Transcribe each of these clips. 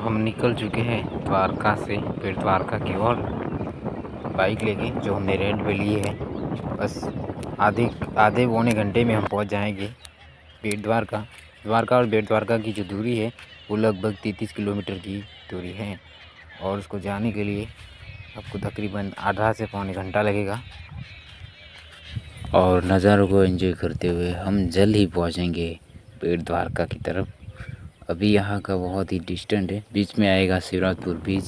हम निकल चुके हैं द्वारका से, बेट द्वारका की ओर बाइक लेके, जो हमने रेंट पे लिए है। बस आधे पौने घंटे में हम पहुंच जाएंगे बेट द्वारका। द्वारका और बेट द्वारका की जो दूरी है वो लगभग 33 किलोमीटर की दूरी है, और उसको जाने के लिए आपको तकरीबन आधा से पौने घंटा लगेगा। और नज़ारों को एंजॉय करते हुए हम जल्द ही पहुंचेंगे बेट द्वारका की तरफ। अभी यहाँ का बहुत ही डिस्टेंट है, बीच में आएगा शिवराजपुर बीच,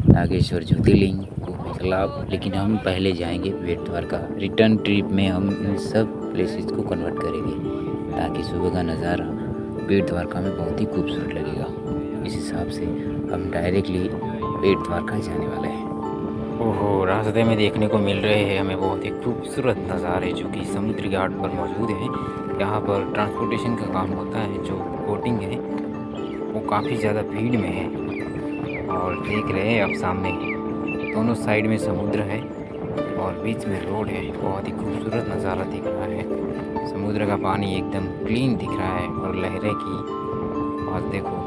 नागेश्वर ज्योतिर्लिंग, गोपी तालाब, लेकिन हम पहले जाएंगे बेट द्वारका। रिटर्न ट्रिप में हम इन सब प्लेसेस को कन्वर्ट करेंगे ताकि सुबह का नज़ारा बेट द्वारका में बहुत ही खूबसूरत लगेगा। इस हिसाब से हम डायरेक्टली बेट द्वारका जाने वाले हैं। ओहो, रास्ते में देखने को मिल रहे हैं हमें बहुत ही खूबसूरत नज़ारे जो कि समुद्री घाट पर मौजूद हैं। यहाँ पर ट्रांसपोर्टेशन का काम होता है। जो बोटिंग है वो काफ़ी ज़्यादा भीड़ में है, और देख रहे हैं आप सामने दोनों साइड में समुद्र है और बीच में रोड है। बहुत ही खूबसूरत नज़ारा दिख रहा है। समुद्र का पानी एकदम क्लीन दिख रहा है और लहरें की आवाज़ देखो।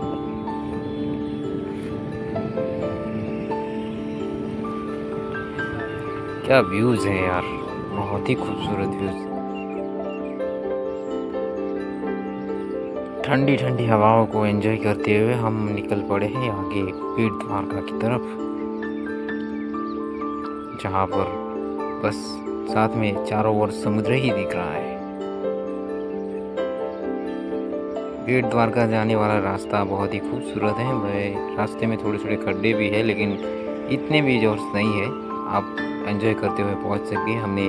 क्या व्यूज़ है यार, बहुत ही खूबसूरत व्यूज़। ठंडी ठंडी हवाओं को एंजॉय करते हुए हम निकल पड़े हैं आगे बेट द्वारका की तरफ, जहाँ पर बस साथ में चारों ओर समुद्र ही दिख रहा है। बेट द्वारका जाने वाला रास्ता बहुत ही खूबसूरत है। वह रास्ते में थोड़े थोड़े खड्डे भी है, लेकिन इतने भी जोर नहीं है, आप एंजॉय करते हुए पहुंच सकते हैं। हमने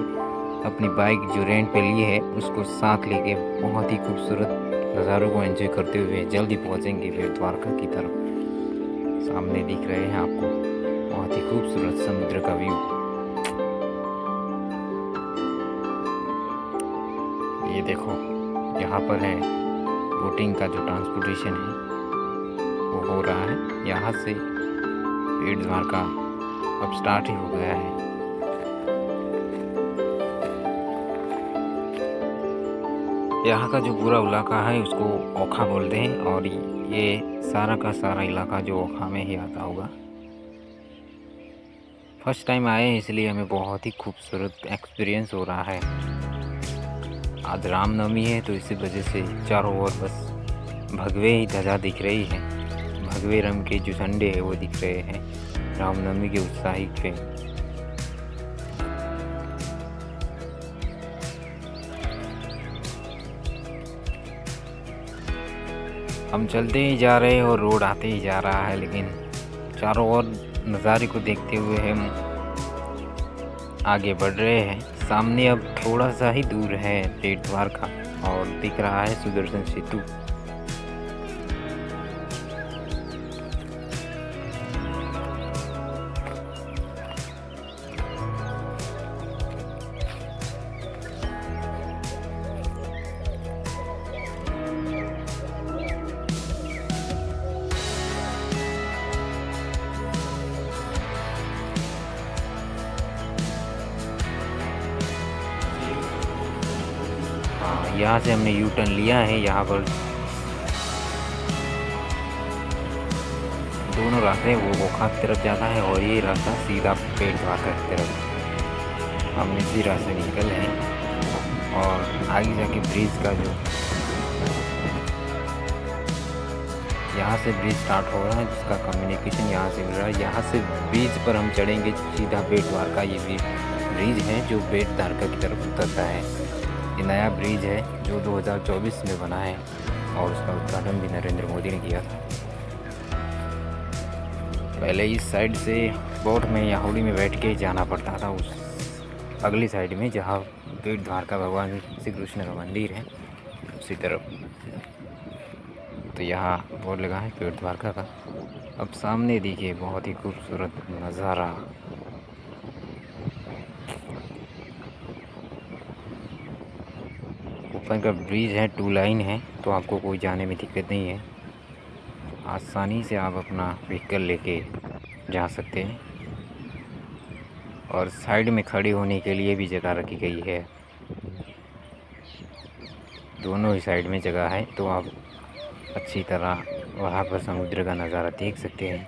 अपनी बाइक जो रेंट पे ली है उसको साथ लेके बहुत ही खूबसूरत नज़ारों को एंजॉय करते हुए जल्दी पहुंचेंगे बेट द्वारका की तरफ। सामने दिख रहे हैं आपको बहुत ही खूबसूरत समुद्र का व्यू। ये देखो, यहाँ पर है बोटिंग का जो ट्रांसपोर्टेशन है वो हो रहा है। यहाँ से बेट द्वारका अब स्टार्ट ही हो गया है। यहाँ का जो पूरा इलाका है उसको ओखा बोलते हैं, और ये सारा का सारा इलाका जो ओखा में ही आता होगा। फर्स्ट टाइम आए हैं इसलिए हमें बहुत ही खूबसूरत एक्सपीरियंस हो रहा है। आज रामनवमी है तो इसी वजह से चारों ओर बस भगवे ही ध्वजा दिख रही है। भगवे रंग के जो झंडे हैं वो दिख रहे हैं रामनवमी के उत्साही पे। हम चलते ही जा रहे हैं और रोड आते ही जा रहा है, लेकिन चारों ओर नज़ारे को देखते हुए हम आगे बढ़ रहे हैं। सामने अब थोड़ा सा ही दूर है बेट द्वारका और दिख रहा है सुदर्शन सेतु। यहाँ से हमने यू टर्न लिया है। यहाँ पर दोनों रास्ते वो ओखा की तरफ जाता है और ये रास्ता सीधा बेट द्वारका की तरफ। हम इसी रास्ते निकल हैं और आगे जाके ब्रिज का जो यहाँ से ब्रिज स्टार्ट हो रहा है, जिसका कम्युनिकेशन यहाँ से मिल रहा है। यहाँ से ब्रिज पर हम चढ़ेंगे सीधा बेट द्वारका। ये ब्रिज है जो बेट द्वारका की तरफ उतरता है। ये नया ब्रिज है जो 2024 में बना है और उसका उद्घाटन भी नरेंद्र मोदी ने किया था। पहले इस साइड से बोट में या होड़ी में बैठ के जाना पड़ता था उस अगली साइड में, जहाँ बेट द्वारका भगवान श्री कृष्ण का मंदिर है उसी तरफ। तो यहाँ बोर्ड लगा है बेट द्वारका का। अब सामने देखिए बहुत ही खूबसूरत नज़ारा। ऊपर का ब्रिज है, 2 लाइन है, तो आपको कोई जाने में दिक्कत नहीं है। आसानी से आप अपना व्हीकल लेके जा सकते हैं, और साइड में खड़े होने के लिए भी जगह रखी गई है। दोनों ही साइड में जगह है, तो आप अच्छी तरह वहाँ पर समुद्र का नज़ारा देख सकते हैं।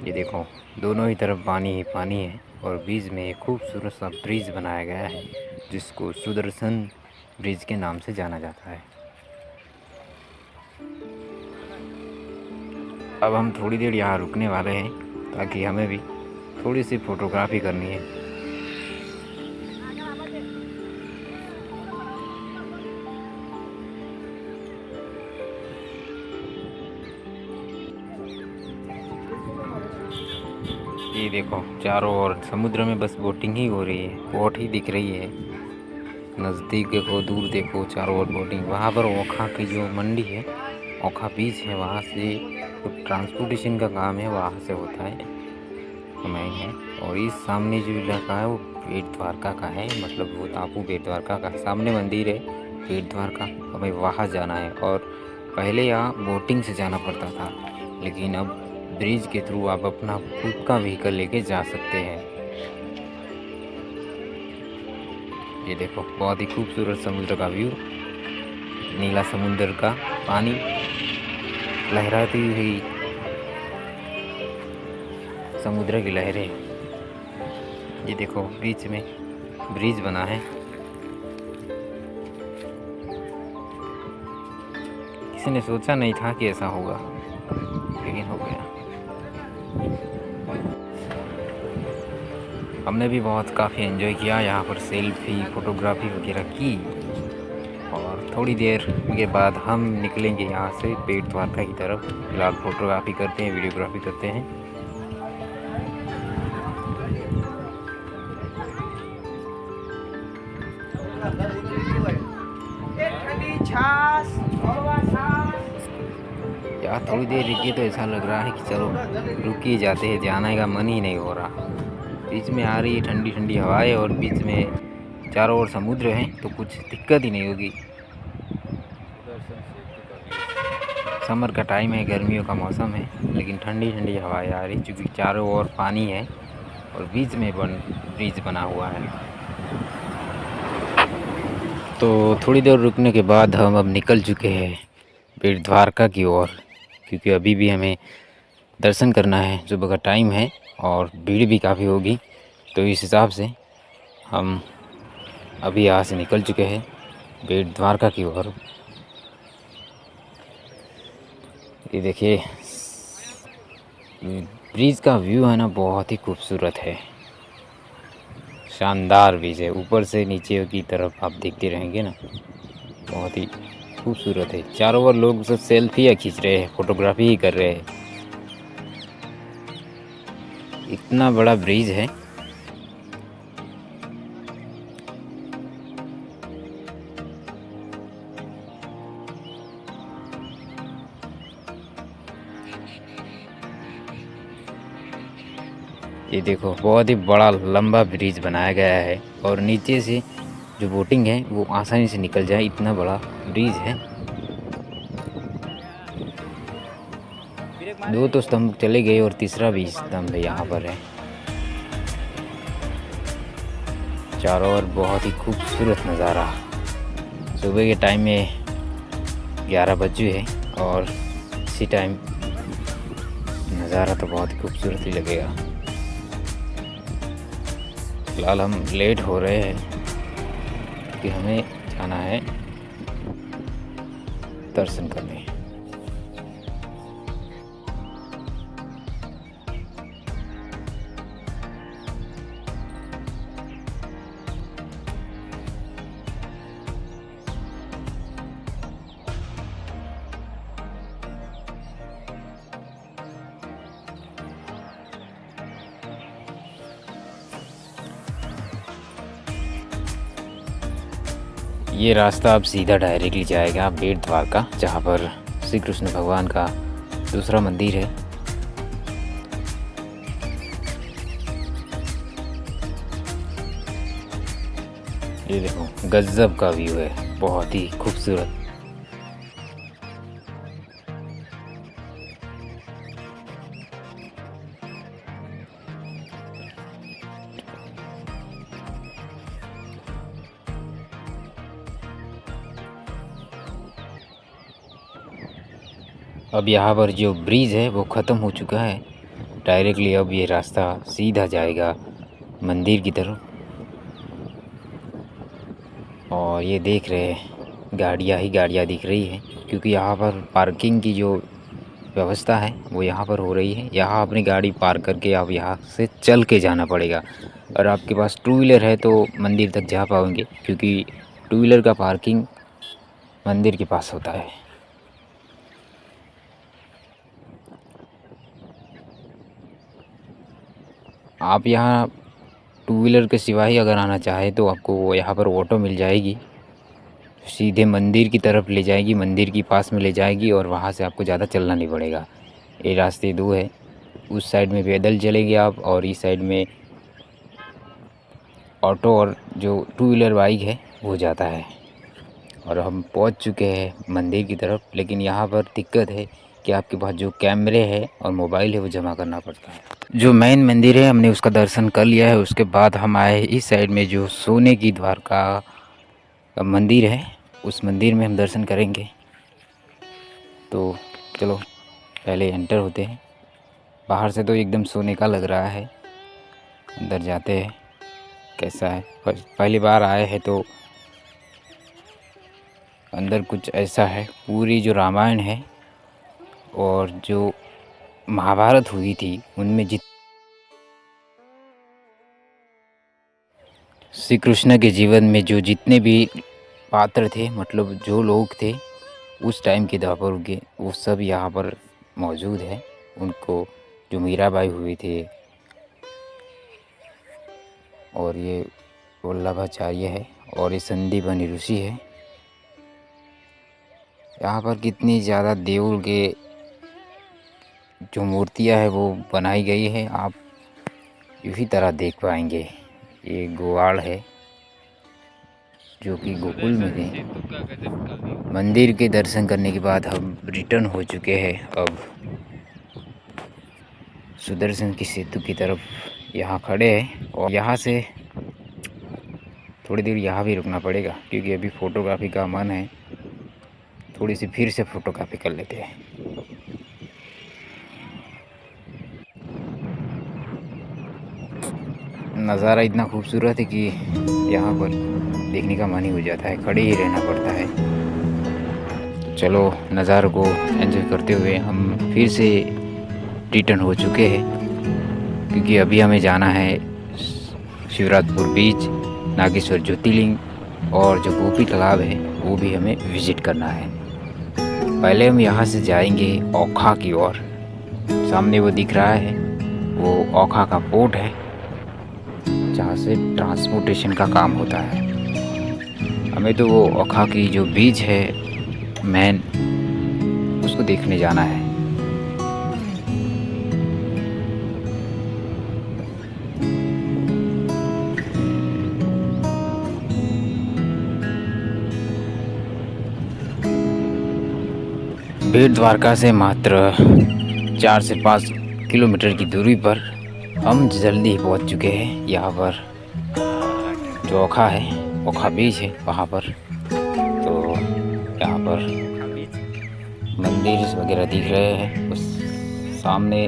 ये देखो, दोनों ही तरफ पानी ही पानी है और बीच में एक खूबसूरत सा ब्रिज बनाया गया है जिसको सुदर्शन ब्रिज के नाम से जाना जाता है। अब हम थोड़ी देर यहाँ रुकने वाले हैं ताकि हमें भी थोड़ी सी फ़ोटोग्राफी करनी है। ये देखो, चारों ओर समुद्र में बस बोटिंग ही हो रही है, बोट ही दिख रही है। नज़दीक देखो, दूर देखो, चारों ओर बोटिंग। वहाँ पर ओखा की जो मंडी है, ओखा बीच है, वहाँ से तो ट्रांसपोर्टेशन का काम है, वहाँ से होता है हमें है। और इस सामने जो इलाका है वो बेट द्वारका का है, मतलब वो टापू बेट द्वारका का है। सामने मंदिर है बेट द्वारका, हमें वहाँ जाना है। और पहले यहाँ बोटिंग से जाना पड़ता था, लेकिन अब ब्रिज के थ्रू आप अपना खुद का व्हीकल लेके जा सकते हैं। ये देखो, बहुत ही खूबसूरत समुद्र का व्यू, नीला समुद्र का पानी, लहराती हुई समुद्र की लहरें। ये देखो, बीच में ब्रिज बना है। किसी ने सोचा नहीं था कि ऐसा होगा, लेकिन हो गया। हमने भी बहुत काफ़ी एंजॉय किया यहाँ पर, सेल्फी फ़ोटोग्राफी वगैरह की। और थोड़ी देर के बाद हम निकलेंगे यहाँ से बेट द्वारका की तरफ। फिलहाल फ़ोटोग्राफी करते हैं, वीडियोग्राफी करते हैं। यार थोड़ी देर रुकिए तो ऐसा लग रहा है कि चलो रुक ही जाते हैं, जाने का मन ही नहीं हो रहा। बीच में आ रही है ठंडी ठंडी हवाएं और बीच में चारों ओर समुद्र है, तो कुछ दिक्कत ही नहीं होगी। समर का टाइम है, गर्मियों का मौसम है, लेकिन ठंडी ठंडी हवाएं आ रही, क्योंकि चारों ओर पानी है और बीच में ब्रिज बना हुआ है। तो थोड़ी देर रुकने के बाद हम अब निकल चुके हैं बेट द्वारका की ओर, क्योंकि अभी भी हमें दर्शन करना है। सुबह का टाइम है और भीड़ भी काफ़ी होगी, तो इस हिसाब से हम अभी यहाँ से निकल चुके हैं बेट द्वारका की ओर। ये देखिए, ब्रिज का व्यू है ना, बहुत ही खूबसूरत है, शानदार ब्रिज है। ऊपर से नीचे की तरफ आप देखते रहेंगे ना, बहुत ही खूबसूरत है। चारों ओर लोग सब सेल्फियाँ खींच रहे हैं, फोटोग्राफी ही कर रहे हैं। इतना बड़ा ब्रिज है। ये देखो, बहुत ही बड़ा लंबा ब्रिज बनाया गया है और नीचे से जो बोटिंग है वो आसानी से निकल जाए, इतना बड़ा ब्रिज है। दो तो स्तंभ चले गए और तीसरा भी स्तंभ यहाँ पर है। चारों ओर बहुत ही खूबसूरत नज़ारा। सुबह के टाइम में 11 बजे है और इसी टाइम नज़ारा तो बहुत ही खूबसूरत ही लगेगा। फिलहाल हम लेट हो रहे हैं कि हमें जाना है दर्शन करने। ये रास्ता अब सीधा डायरेक्टली जाएगा बेट द्वारका, जहाँ पर श्री कृष्ण भगवान का दूसरा मंदिर है। ये देखो, गजब का व्यू है, बहुत ही खूबसूरत। अब यहाँ पर जो ब्रिज है वो ख़त्म हो चुका है डायरेक्टली। अब ये रास्ता सीधा जाएगा मंदिर की तरफ। और ये देख रहे हैं गाड़ियाँ ही गाड़ियाँ दिख रही है, क्योंकि यहाँ पर पार्किंग की जो व्यवस्था है वो यहाँ पर हो रही है। यहाँ अपनी गाड़ी पार्क करके आप यहाँ से चल के जाना पड़ेगा। और आपके पास टू व्हीलर है तो मंदिर तक जा पाओगे, क्योंकि टू व्हीलर का पार्किंग मंदिर के पास होता है। आप यहाँ टू व्हीलर के सिवा ही अगर आना चाहे तो आपको यहाँ पर ऑटो मिल जाएगी, सीधे मंदिर की तरफ ले जाएगी, मंदिर के पास में ले जाएगी और वहाँ से आपको ज़्यादा चलना नहीं पड़ेगा। ये रास्ते दो है, उस साइड में पैदल चलेंगे आप और इस साइड में ऑटो और जो टू व्हीलर बाइक है वो जाता है। और हम पहुंच चुके हैं मंदिर की तरफ, लेकिन यहाँ पर दिक्कत है कि आपके पास जो कैमरे है और मोबाइल है वो जमा करना पड़ता है। जो मेन मंदिर है हमने उसका दर्शन कर लिया है। उसके बाद हम आए इस साइड में जो सोने की द्वारका का मंदिर है, उस मंदिर में हम दर्शन करेंगे। तो चलो पहले एंटर होते हैं। बाहर से तो एकदम सोने का लग रहा है, अंदर जाते हैं कैसा है। पहली बार आए हैं तो अंदर कुछ ऐसा है, पूरी जो रामायण है और जो महाभारत हुई थी उनमें श्री कृष्ण के जीवन में जो जितने भी पात्र थे, मतलब जो लोग थे उस टाइम के द्वापर के, वो सब यहाँ पर मौजूद है। उनको जो मीराबाई हुए थे, और ये वल्लभाचार्य है और ये संदीपनी ऋषि है। यहाँ पर कितनी ज़्यादा देवल के जो मूर्तियाँ है वो बनाई गई है, आप इसी तरह देख पाएंगे। ये गोवाड़ है जो कि गोकुल में थे। मंदिर के दर्शन करने के बाद हम रिटर्न हो चुके हैं अब सुदर्शन की सेतु की तरफ। यहाँ खड़े हैं और यहाँ से थोड़ी देर यहाँ भी रुकना पड़ेगा, क्योंकि अभी फ़ोटोग्राफी का मन है। थोड़ी सी फिर से फ़ोटोग्राफी कर लेते हैं। नज़ारा इतना खूबसूरत है कि यहाँ पर देखने का मन ही हो जाता है, खड़े ही रहना पड़ता है। तो चलो नज़ारों को एंजॉय करते हुए हम फिर से रिटर्न हो चुके हैं, क्योंकि अभी हमें जाना है शिवराजपुर बीच, नागेश्वर ज्योतिर्लिंग और जो गोपी तालाब है वो भी हमें विज़िट करना है। पहले हम यहाँ से जाएंगे ओखा की ओर। सामने वो दिख रहा है, वो ओखा का पोर्ट है जहाँ से ट्रांसपोर्टेशन का काम होता है। हमें तो वो ओखा की जो बीच है मेन, उसको देखने जाना है। बेट द्वारका से मात्र 4 से 5 किलोमीटर की दूरी पर हम जल्दी ही पहुंच चुके हैं। यहाँ पर जो ओखा है, ओखा बीच है वहाँ पर। तो यहाँ पर मंदिर वगैरह दिख रहे हैं, उस सामने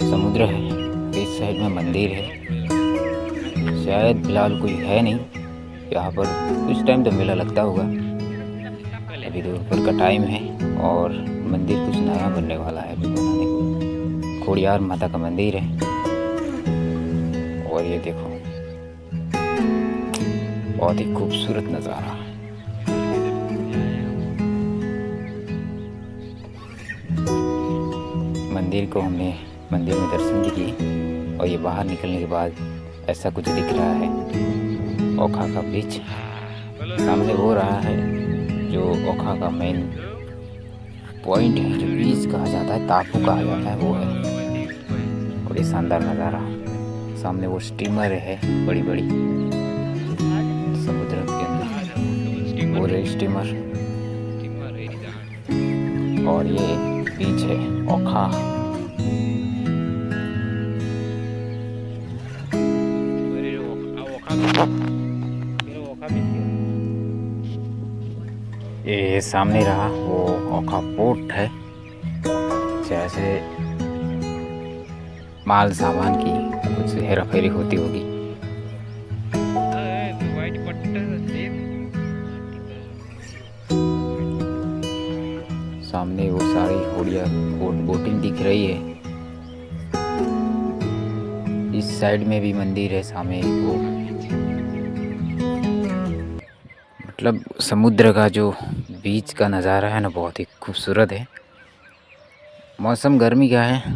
समुद्र है, इस साइड में मंदिर है। शायद फिलहाल कोई है नहीं यहाँ पर, कुछ टाइम तो मेला लगता होगा। अभी दोपहर का टाइम है और मंदिर कुछ नया बनने वाला है अभी बनाने को। खोड़ियार माता का मंदिर है और ये देखो बहुत ही खूबसूरत नज़ारा। मंदिर को हमने मंदिर में दर्शन भी किए और ये बाहर निकलने के बाद ऐसा कुछ दिख रहा है। ओखा का बीच सामने हो रहा है, जो ओखा का मेन पॉइंट है, जो बीच कहा जाता है, टापू कहा जाता है, वो है। और ये शानदार नज़ारा, सामने वो स्टीमर है बड़ी बड़ी समुद्र के अंदर, वो रही स्टीमर। और ये बीच है ओखा। ये सामने रहा वो ओखा पोर्ट है। जैसे माल सामान की कुछ हेरा फेरी होती होगी। सामने वो सारी होड़िया बोटिंग दिख रही है। इस साइड में भी मंदिर है सामने वो, मतलब समुद्र का जो बीच का नज़ारा है ना बहुत ही खूबसूरत है। मौसम गर्मी का है,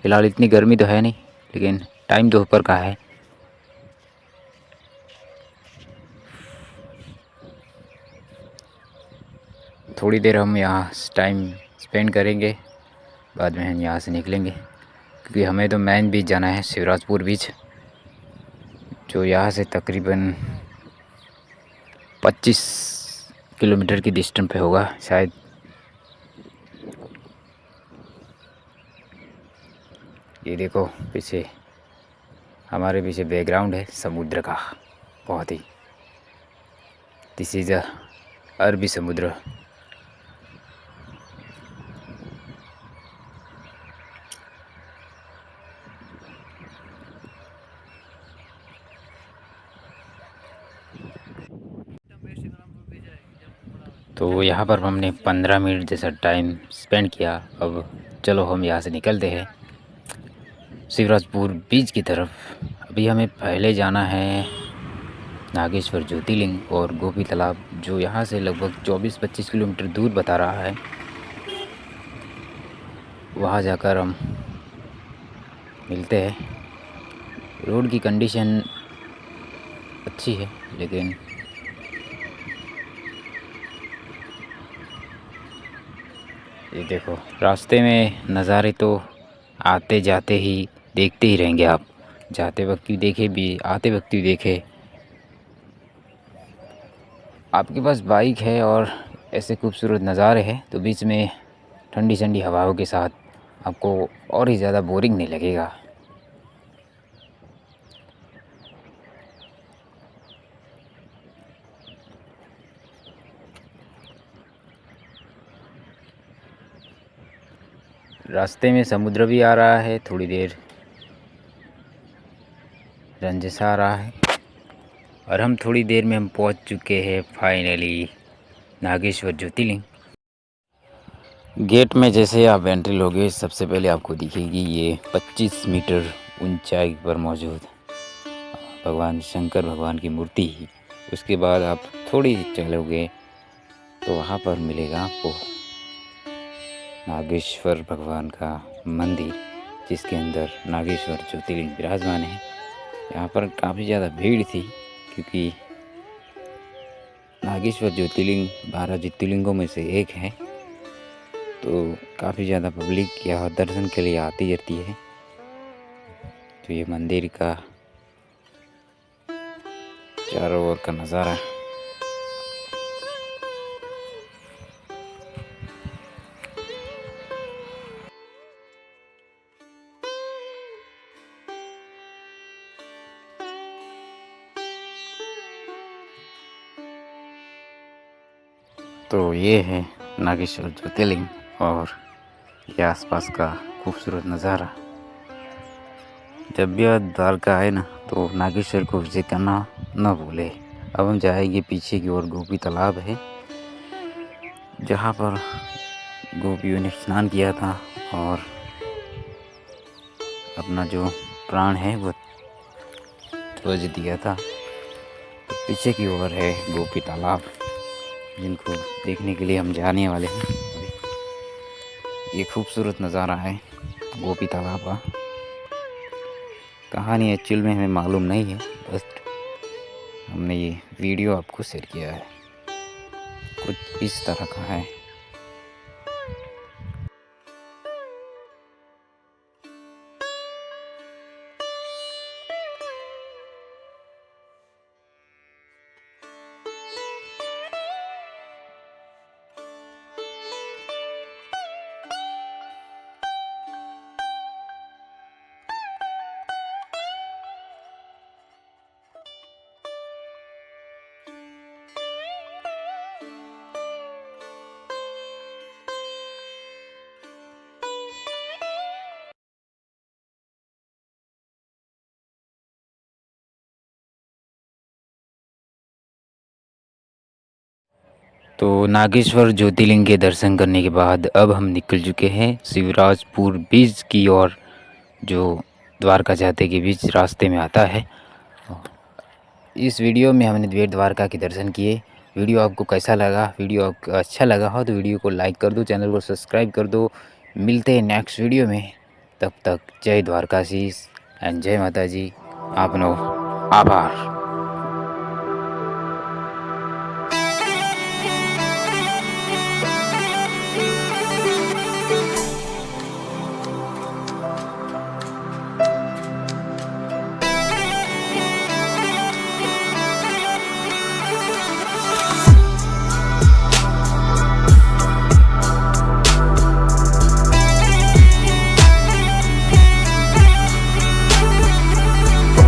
फिलहाल इतनी गर्मी तो है नहीं, लेकिन टाइम दोपहर का है। थोड़ी देर हम यहाँ टाइम स्पेंड करेंगे, बाद में हम यहाँ से निकलेंगे, क्योंकि हमें तो मेन बीच जाना है, शिवराजपुर बीच, जो यहाँ से तकरीबन 25 किलोमीटर की डिस्टेंस पे होगा शायद। ये देखो पीछे, हमारे पीछे बैकग्राउंड है समुद्र का, बहुत ही, दिस इज़ अ अरबी समुद्र। तो यहाँ पर हमने 15 मिनट जैसा टाइम स्पेंड किया। अब चलो हम यहाँ से निकलते हैं शिवराजपुर बीच की तरफ। अभी हमें पहले जाना है नागेश्वर ज्योतिर्लिंग और गोपी तालाब, जो यहाँ से लगभग 24-25 किलोमीटर दूर बता रहा है। वहाँ जाकर हम मिलते हैं। रोड की कंडीशन अच्छी है, लेकिन ये देखो रास्ते में नज़ारे तो आते जाते ही देखते ही रहेंगे आप। जाते वक्त भी देखे भी, आते वक्त भी देखे। आपके पास बाइक है और ऐसे खूबसूरत नज़ारे हैं तो बीच में ठंडी ठंडी हवाओं के साथ आपको और ही ज़्यादा बोरिंग नहीं लगेगा। रास्ते में समुद्र भी आ रहा है, थोड़ी देर रंजसा आ रहा है, और हम थोड़ी देर में हम पहुंच चुके हैं फाइनली नागेश्वर ज्योतिर्लिंग। गेट में जैसे आप एंट्री लोगे, सबसे पहले आपको दिखेगी ये 25 मीटर ऊंचाई पर मौजूद भगवान शंकर भगवान की मूर्ति। उसके बाद आप थोड़ी चलोगे तो वहाँ पर मिलेगा आपको नागेश्वर भगवान का मंदिर, जिसके अंदर नागेश्वर ज्योतिर्लिंग विराजमान है। यहाँ पर काफ़ी ज़्यादा भीड़ थी, क्योंकि नागेश्वर ज्योतिर्लिंग 12 ज्योतिर्लिंगों में से एक है, तो काफ़ी ज़्यादा पब्लिक यहाँ दर्शन के लिए आती रहती है। तो ये मंदिर का चारों ओर का नज़ारा। तो ये है नागेश्वर ज्योतिर्लिंग और ये आसपास का खूबसूरत नज़ारा। जब भी आप द्वारका आए ना, तो नागेश्वर को विजिट करना न भूले। अब हम जाएंगे पीछे की ओर, गोपी तालाब है जहाँ पर गोपियों ने स्नान किया था और अपना जो प्राण है वो ध्वज दिया था। तो पीछे की ओर है गोपी तालाब, जिनको देखने के लिए हम जाने वाले हैं अभी। ये खूबसूरत नज़ारा है गोपी तालाब का। कहानी एक्चुअल में हमें मालूम नहीं है, बस हमने ये वीडियो आपको शेयर किया है। कुछ इस तरह का है। तो नागेश्वर ज्योतिर्लिंग के दर्शन करने के बाद अब हम निकल चुके हैं शिवराजपुर बीच की ओर, जो द्वारका जाते के बीच रास्ते में आता है। इस वीडियो में हमने बेट द्वारका के दर्शन किए। वीडियो आपको कैसा लगा? वीडियो आपको अच्छा लगा हो तो वीडियो को लाइक कर दो, चैनल को सब्सक्राइब कर दो। मिलते हैं नेक्स्ट वीडियो में, तब तक जय द्वारकाशीष एंड जय माता जी। आपनो आभार।